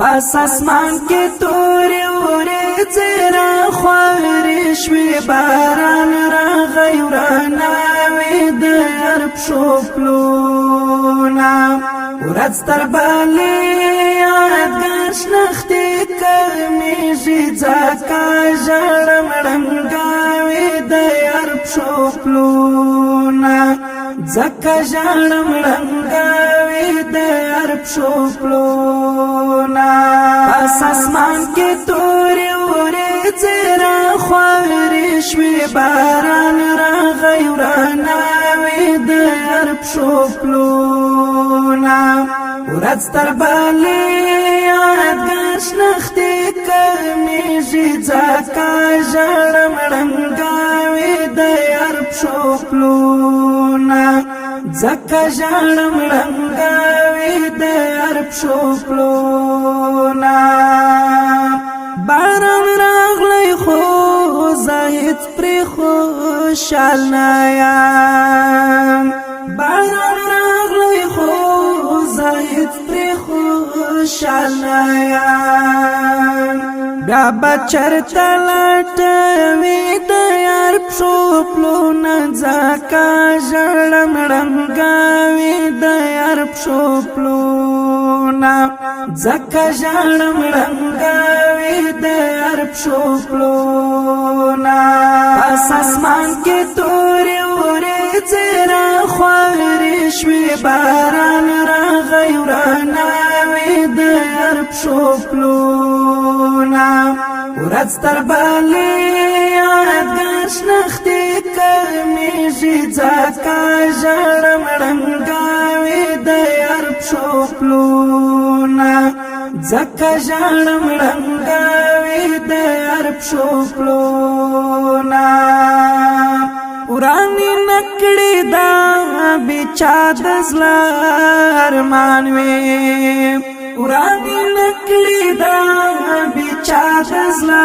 پس اسمان کې تورې ورېځې راخورې شوې باران راغی وراناوې د هر پښو پلونه ورځ تر بلې یادګار شنختې کمیږي ځکه ژړم ړنګاوې د هر پښو پلونه ځکه ژړم ړنګاوې د هر پښو پلونه پس اسمان کې تورې ورېځې راخورې شوې باران راغی وراناوې د هر پښو پلونه ورځ تر بلې یادګار شنختې کمیږي ځکه ژړم ړنګاوې د هر پښو پلونه ځکه ژړم ړنګاوې د هر پښو پلونه باران راغلی خو زه هېڅ پرې خوشحال نه یم باران راغلی خو زه هېڅ پرې خوشحال نه یم بیا به چېرته لټوې د یار پښو پلونه ځکه ژړم ړنګاوې د یار پښو پلونه ځکه ژړم ړنګاوې د یار پښو پلونه پس اسمان کې تورې ورېځې راخورې شوې باران راغی وراناوې د یار پښو پلونه ورځ تر بلې یادګار شنختې کمیږي ځکه ژړم ړنګاوې د یار پښو پلونه ځکه ژړم ړنګاوې د یار پښو پلونه ورانې نکړې دا بېچا د زړه ارمان وې ورانې نکړې دا بېچا د زړه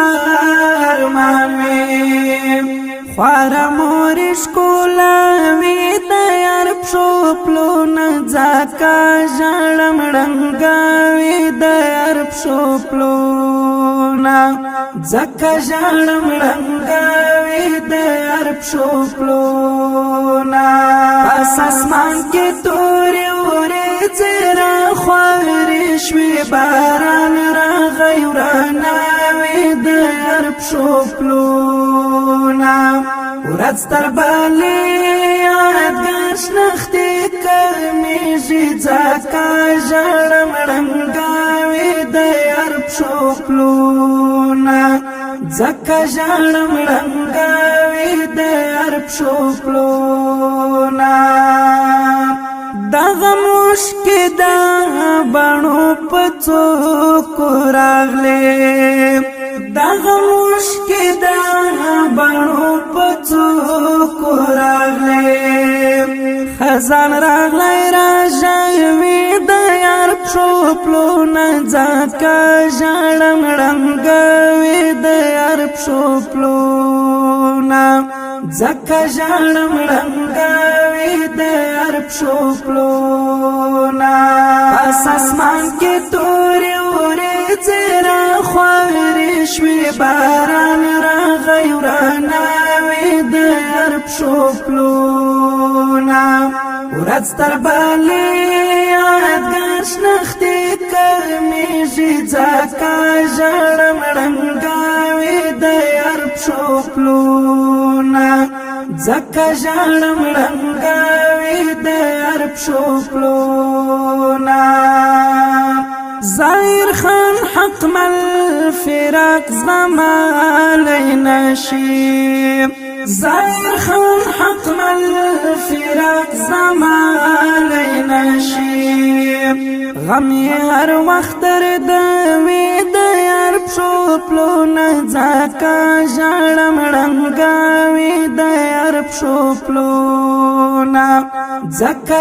ارمان وې خواره مورې ښکلا وې د یار پښو پلونه ځکه ژړم ړنګاوې د یار پښو پلونه ځکه ژړم ړنګاوې د یار پښو پلونه پس اسمان کې تورې ورېځې راخورې شوې باران راغی وراناوې د یار پښو پلونه ورځ تر بلې یادګار شنختې کمیږي ځکه ژړم ړنګاوې د یار پښو پلونه ځکه ژړم ړنګاوې د یار پښو پلونه دغه مشکې د بڼو په څوکو راغلې دغه مشکې د بڼو په څوکو راغلې خزان راغلی راژوي د یار پښو پلونه ځکه ژړم ړنګوي د یار پښو پلونه ځکه ژړم ړنګوي د یار پښو پلونه پس اسمان کې تورې ورېځې راخورې شوې باران راغی وراناوې د یار پښو پلونه ورځ تر بلې یادګار شنختې کمیږي ځکه ژړم ړنګاوې د یار پښو پلونه ځکه ژړم ړنګاوې د یار پښو پلونه ظاهر خان حق مل فراق زمالی نشي ظاهر خان حق مل فراق زمالی نشي غم هر وخت دردوي د یار پښو پلونه ځکه ژړم ړنګاوې د یار پښو پلونه ځکه